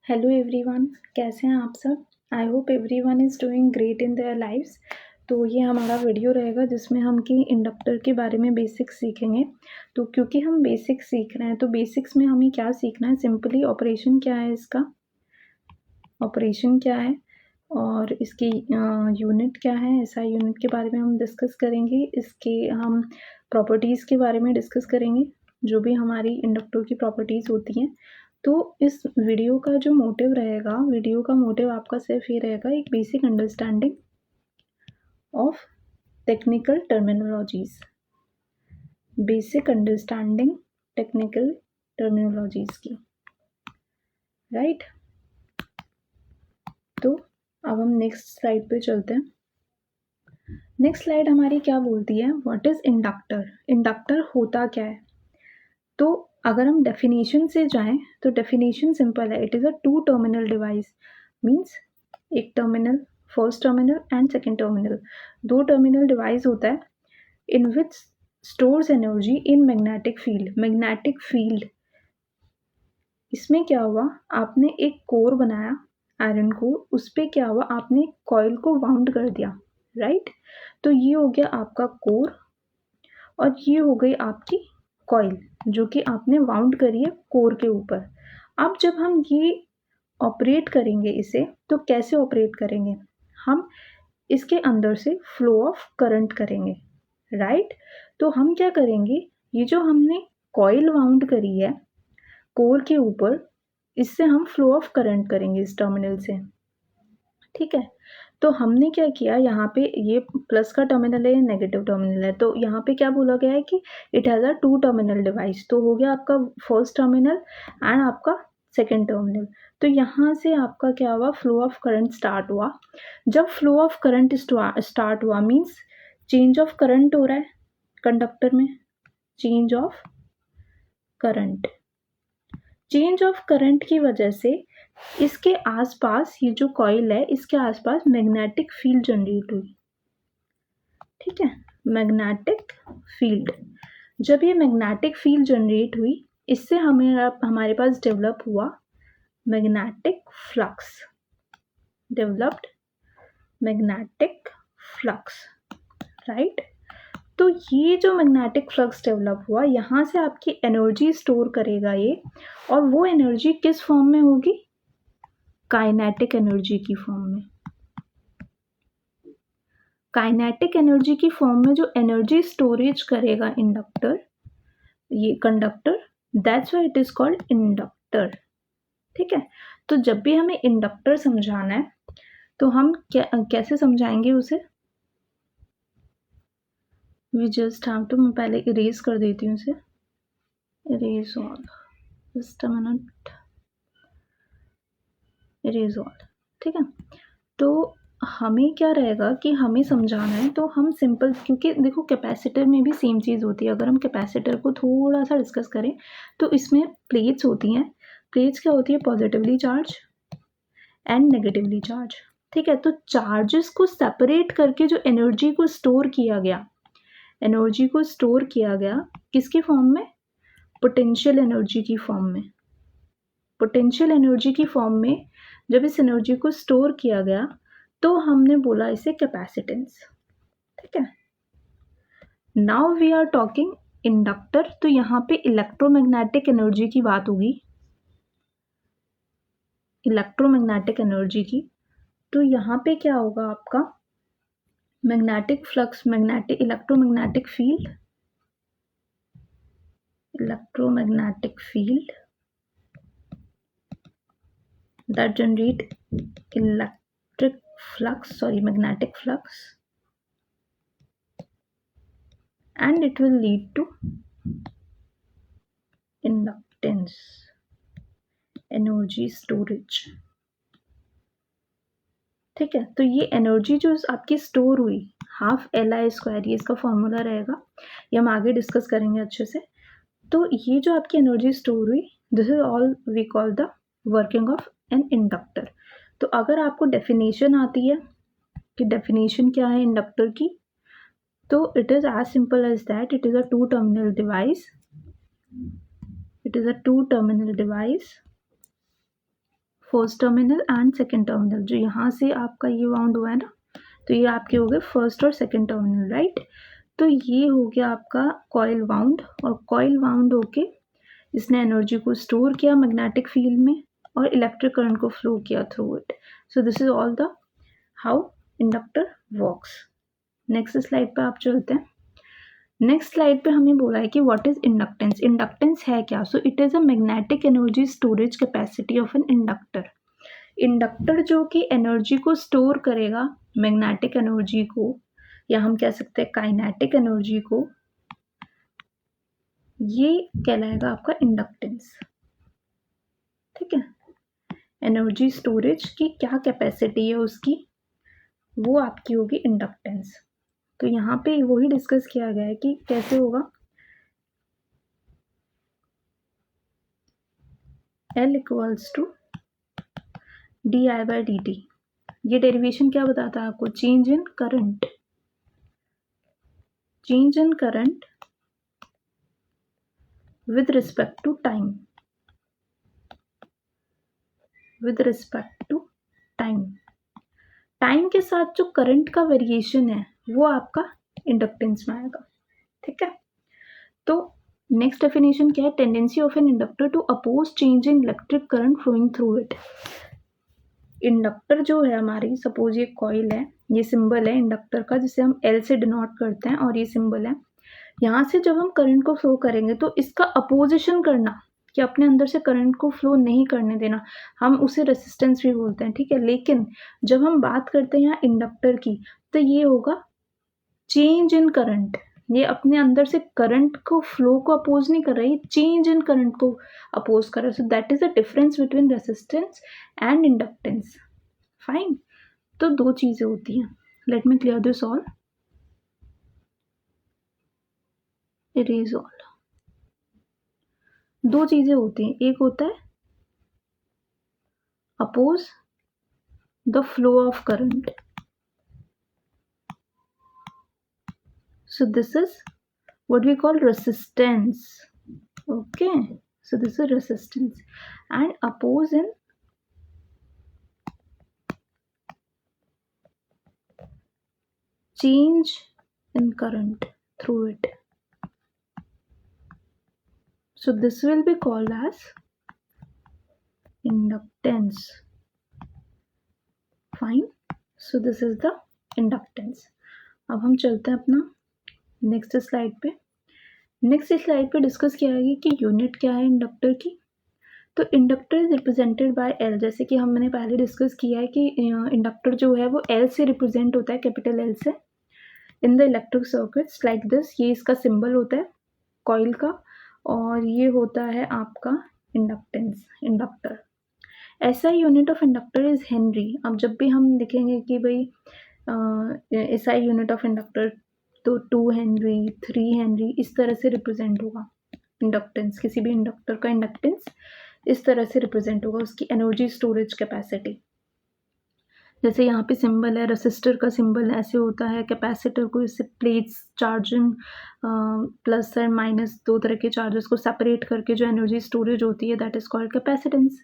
Hello everyone, कैसे हैं आप सब। I hope everyone is doing great in their lives. तो ये हमारा वीडियो रहेगा जिसमें हम कि इंडक्टर के बारे में बेसिक्स सीखेंगे। तो क्योंकि हम बेसिक्स सीख रहे हैं तो बेसिक्स में हमें क्या सीखना है, सिंपली ऑपरेशन क्या है, इसका ऑपरेशन क्या है और इसकी यूनिट क्या है, एसआई यूनिट के बारे में हम डिस्कस करेंगे। इसके हम प्रॉपर्टीज़ के बारे में डिस्कस करेंगे, जो भी हमारी इंडक्टर की प्रॉपर्टीज़ होती हैं। तो इस वीडियो का जो मोटिव रहेगा, वीडियो का मोटिव आपका सिर्फ ये रहेगा, एक basic understanding of technical terminologies, basic understanding technical terminologies की, राइट। तो अब हम नेक्स्ट स्लाइड पे चलते हैं। नेक्स्ट स्लाइड हमारी क्या बोलती है, व्हाट इज़ इंडक्टर। इंडक्टर होता क्या है। तो अगर हम डेफिनेशन से जाएं तो डेफिनेशन सिंपल है, it is a two terminal device. Means एक terminal, first terminal and second terminal, दो टर्मिनल डिवाइस होता है in which stores energy in magnetic field. Magnetic field, इसमें क्या हुआ, आपने एक कोर बनाया, आयरन कोर, उस पर क्या हुआ, आपने कॉइल को वाउंड कर दिया, राइट। तो ये हो गया आपका कोर और ये हो गई आपकी कॉइल जो कि आपने वाउंड करी है कोर के ऊपर। अब जब हम ये ऑपरेट करेंगे इसे, तो कैसे ऑपरेट करेंगे, हम इसके अंदर से फ्लो ऑफ करंट करेंगे, राइट। तो हम क्या करेंगे, ये जो हमने कॉइल वाउंड करी है कोर के ऊपर, इससे हम फ्लो ऑफ करंट करेंगे इस टर्मिनल से, ठीक है। तो हमने क्या किया, यहाँ पे ये प्लस का टर्मिनल है, नेगेटिव टर्मिनल है, तो यहाँ पे क्या बोला गया है कि it has a two terminal device. तो हो गया आपका फर्स्ट टर्मिनल एंड आपका सेकेंड टर्मिनल। तो यहाँ से आपका क्या हुआ, फ्लो ऑफ करंट स्टार्ट हुआ। जब फ्लो ऑफ करंट स्टार्ट हुआ मीन्स चेंज ऑफ करंट हो रहा है कंडक्टर में, change of current. Change of current की वजह से इसके आसपास, ये जो कॉइल है इसके आसपास मैग्नेटिक फील्ड जनरेट हुई, ठीक है, मैग्नेटिक फील्ड। जब ये मैग्नेटिक फील्ड जनरेट हुई, इससे हमारे पास डेवलप हुआ magnetic flux, developed magnetic flux, right. तो ये जो मैग्नेटिक फ्लक्स डेवलप हुआ, यहाँ से आपकी एनर्जी स्टोर करेगा ये, और वो एनर्जी किस फॉर्म में होगी, काइनेटिक एनर्जी की फॉर्म में। काइनेटिक एनर्जी की फॉर्म में जो एनर्जी स्टोरेज करेगा इंडक्टर, ये conductor, that's why it is called inductor, ठीक है। तो जब भी हमें इंडक्टर समझाना है तो हम कैसे समझाएंगे उसे, वी जस्ट हैव टू, मैं पहले इरेज कर देती हूँ इसे, erase all, just a minute, erase all, ठीक है। तो हमें क्या रहेगा कि हमें समझाना है तो हम सिंपल, क्योंकि देखो कैपेसिटर में भी सेम चीज़ होती है। अगर हम कैपेसिटर को थोड़ा सा डिस्कस करें तो इसमें प्लेट्स होती हैं। प्लेट्स क्या होती है, positively charge and negatively charge, ठीक है। तो चार्जेस को सेपरेट करके जो एनर्जी को स्टोर किया गया, एनर्जी को स्टोर किया गया किसकी फॉर्म में, पोटेंशियल एनर्जी की फॉर्म में। पोटेंशियल एनर्जी की फॉर्म में जब इस एनर्जी को स्टोर किया गया तो हमने बोला इसे कैपेसिटेंस, ठीक है। Now we are talking inductor, तो यहाँ पे इलेक्ट्रोमैग्नेटिक एनर्जी की बात होगी, इलेक्ट्रोमैग्नेटिक एनर्जी की। तो यहाँ पे क्या होगा आपका, magnetic flux, magnetic, electromagnetic field, electromagnetic field that generate electric flux, sorry, magnetic flux, and it will lead to inductance, energy storage, ठीक है। तो ये एनर्जी जो आपकी स्टोर हुई, हाफ Li², ये इसका फॉर्मूला रहेगा, ये हम आगे डिस्कस करेंगे अच्छे से। तो ये जो आपकी एनर्जी स्टोर हुई, this is all we call the working of an inductor. तो अगर आपको डेफिनेशन आती है कि डेफिनेशन क्या है इंडक्टर की, तो it is as simple as that, it is a two terminal device, it is a two terminal device first terminal and second terminal. जो यहाँ से आपका ये वाउंड हुआ है ना, तो ये आपके हो गए फर्स्ट और सेकेंड टर्मिनल, राइट। तो ये हो गया आपका कॉइल वाउंड, और कॉइल वाउंड होके इसने एनर्जी को स्टोर किया मैग्नेटिक फील्ड में और इलेक्ट्रिक करंट को फ्लो किया through it. So this is all the how inductor works. Next slide पे आप चलते हैं। नेक्स्ट स्लाइड पे हमें बोला है कि व्हाट इज इंडक्टेंस। इंडक्टेंस है क्या? So it is a magnetic energy storage capacity of an inductor. Inductor जो कि एनर्जी को स्टोर करेगा, मैग्नेटिक एनर्जी को, या हम कह सकते हैं काइनेटिक एनर्जी को, ये कहलाएगा आपका इंडक्टेंस। ठीक है, एनर्जी स्टोरेज की क्या कैपेसिटी है उसकी, वो आपकी होगी इंडक्टेंस। तो यहाँ पे वही डिस्कस किया गया है कि कैसे होगा। L equals to D I by D T. ये डेरिवेशन क्या बताता है आपको? Change in current, change in current with respect to time, with respect to time. Time के साथ जो करंट का वेरिएशन है वो आपका इंडक्टेंस में आएगा। ठीक है, तो नेक्स्ट डेफिनेशन क्या है? Tendency of an inductor to oppose change in electric current flowing through it. Inductor जो है हमारी, सपोज ये कॉइल है, ये सिंबल है इंडक्टर का जिसे हम एल से डिनोट करते हैं, और ये सिंबल है। यहाँ से जब हम करंट को फ्लो करेंगे तो इसका अपोजिशन करना, कि अपने अंदर से करंट को फ्लो नहीं करने देना, हम उसे रेसिस्टेंस भी बोलते हैं। ठीक है, लेकिन जब हम बात करते हैं यहाँ इंडक्टर की, तो ये होगा चेंज इन करंट। ये अपने अंदर से करंट को फ्लो को अपोज नहीं कर रही, चेंज इन करंट को अपोज कर रहा है। So that is the difference between resistance and inductance. Fine, तो दो चीजें होती हैं। Let me clear this all, erase all. दो चीजें होती हैं, एक होता है oppose the flow of current, so this is what we call resistance. Okay, so this is resistance, and oppose in change in current through it. So this will be called as inductance. Fine, so this is the inductance. अब हम चलते हैं अपना next slide पे। Next slide पे discuss किया है कि यूनिट क्या है इंडक्टर की। तो inductor is represented by L. जैसे कि हमने पहले डिस्कस किया है कि इंडक्टर जो है वो एल से रिप्रेजेंट होता है, कैपिटल एल से, in the electric circuits like this. ये इसका सिंबल होता है कॉइल का, और ये होता है आपका इंडक्टेंस, इंडक्टर। ऐसा unit of inductor is Henry. अब जब भी हम लिखेंगे कि भाई ऐसा यूनिट ऑफ इंडक्टर, तो 2 हेनरी, 3 हेनरी, इस तरह से रिप्रेजेंट होगा इंडक्टेंस। किसी भी इंडक्टर का इंडक्टेंस इस तरह से रिप्रेजेंट होगा, उसकी एनर्जी स्टोरेज कैपेसिटी। जैसे यहाँ पे सिंबल है, रेसिस्टर का सिंबल ऐसे होता है, कैपेसिटर को इससे plates charging plus and minus दो तरह के चार्जेस को सेपरेट करके जो एनर्जी स्टोरेज होती है, that is called capacitance.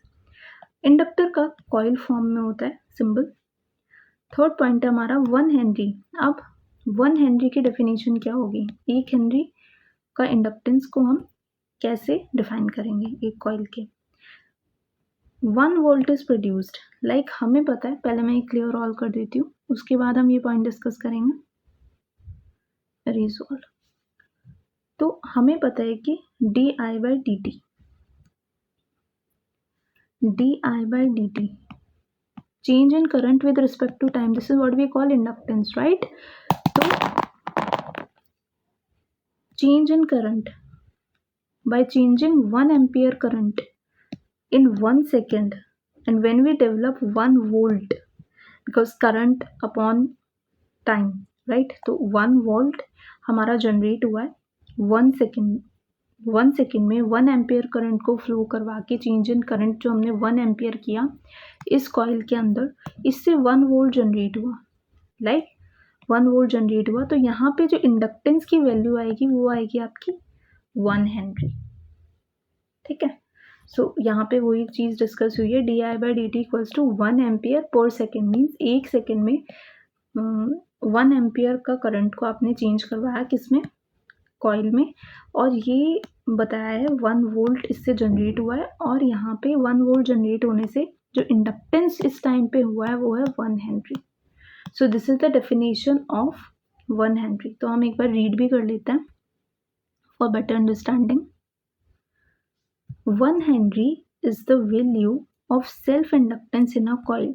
Inductor का कॉइल फॉर्म में होता है सिंबल। थर्ड पॉइंट है हमारा 1 हेनरी। अब 1 हेनरी की डेफिनेशन क्या होगी? 1 हेनरी का इंडक्टेंस को हम कैसे डिफाइन करेंगे एक कॉइल के? 1 वोल्ट इज प्रोड्यूस्ड, लाइक हमें पता है, पहले मैं क्लियर ऑल कर देती हूँ, उसके बाद हम ये पॉइंट डिस्कस करेंगे। रिजॉल्व, तो हमें पता है कि D I by D T, D I by D T, change in current with respect to time, this is what we call inductance, right? So change in current by changing 1 ampere current in 1 second, and when we develop 1 volt, because current upon time, right? तो 1 volt हमारा generate हुआ है 1 second में 1 ampere current को flow करवा के, change in current जो हमने 1 एम्पियर किया इस कॉइल के अंदर, इससे 1 वोल्ट जनरेट हुआ, लाइक 1 वोल्ट जनरेट हुआ। तो यहाँ पे जो इंडक्टेंस की वैल्यू आएगी वो आएगी आपकी 1 हेनरी। ठीक है, सो यहाँ पे वही चीज़ डिस्कस हुई है, D I by D T equals to 1 ampere per second, means 1 second में 1 एम्पियर का करंट को आपने चेंज करवाया किसमें, कॉइल में, और ये बताया है 1 वोल्ट इससे जनरेट हुआ है, और यहाँ पे 1 वोल्ट जनरेट होने से जो इंडक्टेंस इस टाइम पे हुआ है वो है 1 Henry. So this is the definition of 1 Henry. तो हम एक बार रीड भी कर लेते हैं for better understanding. 1 Henry is the value of self-inductance in a coil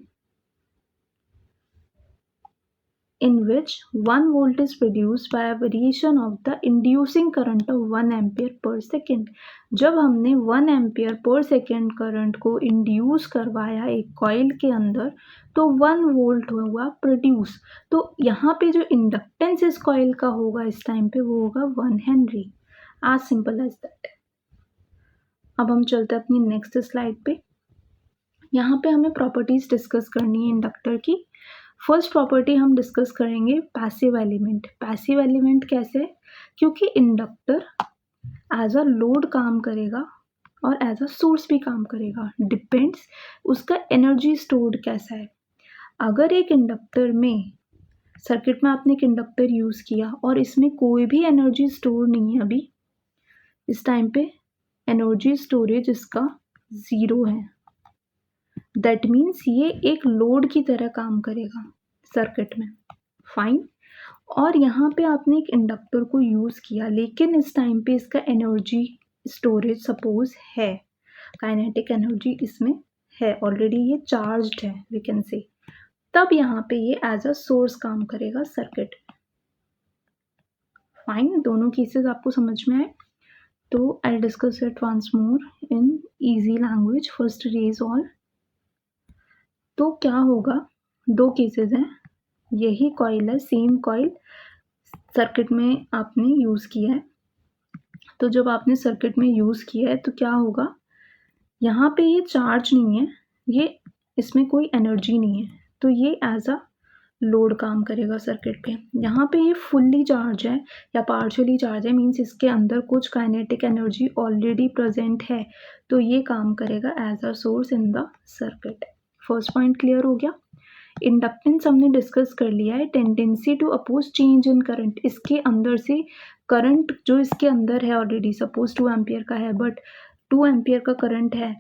in which 1 volt is produced by a variation of the inducing current of 1 ampere per second। जब हमने 1 ampere per second current को induce करवाया एक coil के अंदर तो 1 volt हुआ produce. तो यहाँ पे जो इंडक्टेंस इस कॉइल का होगा इस टाइम पे वो होगा 1 हेनरी। आज सिंपल एज दैट। अब हम चलते हैं अपनी नेक्स्ट स्लाइड पे। यहाँ पे हमें प्रॉपर्टीज डिस्कस करनी है इंडक्टर की। फर्स्ट प्रॉपर्टी हम डिस्कस करेंगे पैसिव एलिमेंट। पैसिव एलिमेंट कैसे है, क्योंकि इंडक्टर एज अ लोड काम करेगा और एज अ सोर्स भी काम करेगा, डिपेंड्स उसका एनर्जी स्टोर्ड कैसा है। अगर एक इंडक्टर में सर्किट में आपने एक इंडक्टर यूज़ किया और इसमें कोई भी एनर्जी स्टोर नहीं है, अभी इस टाइम पे एनर्जी स्टोरेज इसका 0 है, दैट मीन्स ये एक लोड की तरह काम करेगा सर्किट में। फाइन। और यहाँ पे आपने एक इंडक्टर को यूज़ किया लेकिन इस टाइम पे इसका एनर्जी स्टोरेज सपोज है, काइनेटिक एनर्जी इसमें है, ऑलरेडी ये चार्ज्ड है वी कैन से, तब यहाँ पे ये एज अ सोर्स काम करेगा सर्किट। फाइन, दोनों केसेस आपको समझ में आए। तो I discuss it once more in easy language. First erase all. तो क्या होगा, दो केसेस हैं, यही कॉइल है, सेम कॉइल सर्किट में आपने यूज़ किया है। तो जब आपने सर्किट में यूज़ किया है तो क्या होगा, यहाँ पे ये चार्ज नहीं है, ये इसमें कोई एनर्जी नहीं है, तो ये एज अ लोड काम करेगा सर्किट पे। यहाँ पे ये फुल्ली चार्ज है या पार्शियली चार्ज है, मीन्स इसके अंदर कुछ काइनेटिक एनर्जी ऑलरेडी प्रेजेंट है, तो ये काम करेगा as a source in the circuit. First point clear हो गया। इंडक्टेंस हमने डिस्कस कर लिया है, tendency to oppose change in current. इसके अंदर से करंट जो इसके अंदर है ऑलरेडी, सपोज 2 एम्पियर का है, बट 2 एम्पियर का करंट है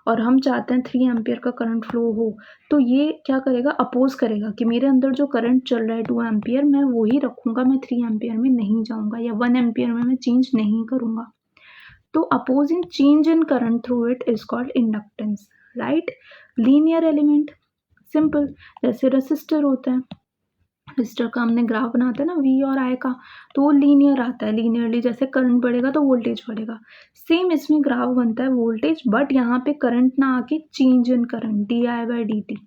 और हम चाहते हैं 3 एम्पियर का करंट फ्लो हो, तो ये क्या करेगा, अपोज करेगा कि मेरे अंदर जो करंट चल रहा है 2 एम्पियर मैं वही रखूँगा, मैं 3 एम्पियर में नहीं जाऊँगा या 1 एम्पियर में मैं चेंज नहीं करूँगा। तो opposing change in current through it is called inductance, right. Linear element, simple, जैसे रेसिस्टर होता है, रेसिस्टर का हमने ग्राफ बनाते हैं ना वी और आई का, तो वो लीनियर आता है, लीनियरली जैसे करंट बढ़ेगा तो वोल्टेज बढ़ेगा। सेम इसमें ग्राफ बनता है वोल्टेज, बट यहाँ पे करंट ना आके change in current D I by D T,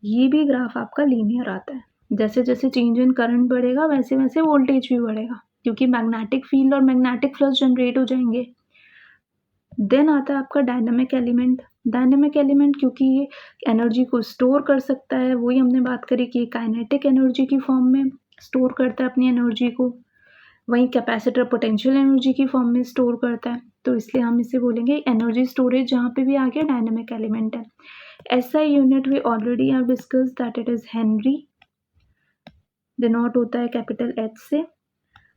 ये भी ग्राफ आपका लीनियर आता है। जैसे जैसे चेंज इन करंट बढ़ेगा वैसे वैसे वोल्टेज भी बढ़ेगा, क्योंकि मैग्नेटिक फील्ड और मैग्नेटिक फ्लक्स जनरेट हो जाएंगे। देन आता है आपका डायनामिक एलिमेंट। डायनामिक एलिमेंट क्योंकि ये एनर्जी को स्टोर कर सकता है, वही हमने बात करी कि काइनेटिक एनर्जी की फॉर्म में स्टोर करता है अपनी एनर्जी को, वहीं कैपेसिटर पोटेंशियल एनर्जी की फॉर्म में स्टोर करता है, तो इसलिए हम इसे बोलेंगे एनर्जी स्टोरेज। जहाँ पे भी आ गया डायनामिक एलिमेंट है। SI unit we already have discuss that it is henry, denote होता है कैपिटल एच से,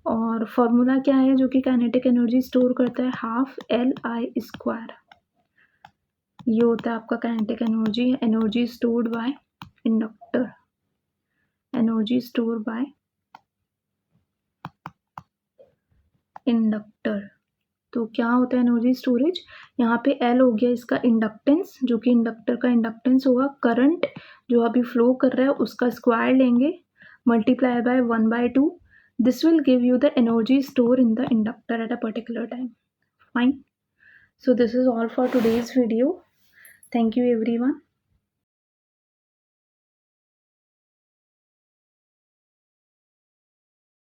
और फॉर्मूला क्या है जो कि काइनेटिक एनर्जी स्टोर करता है, हाफ एल आई स्क्वायर। ये होता है आपका kinetic energy, energy stored bye inductor, energy store bye inductor. तो क्या होता है एनर्जी स्टोरेज, यहाँ पे एल हो गया इसका इंडक्टेंस, जो कि इंडक्टर का इंडक्टेंस होगा, करंट जो अभी फ्लो कर रहा है उसका स्क्वायर लेंगे, multiply by 1/2, this will give you the energy stored in the inductor at a particular time. Fine. So this is all for today's video. Thank you everyone.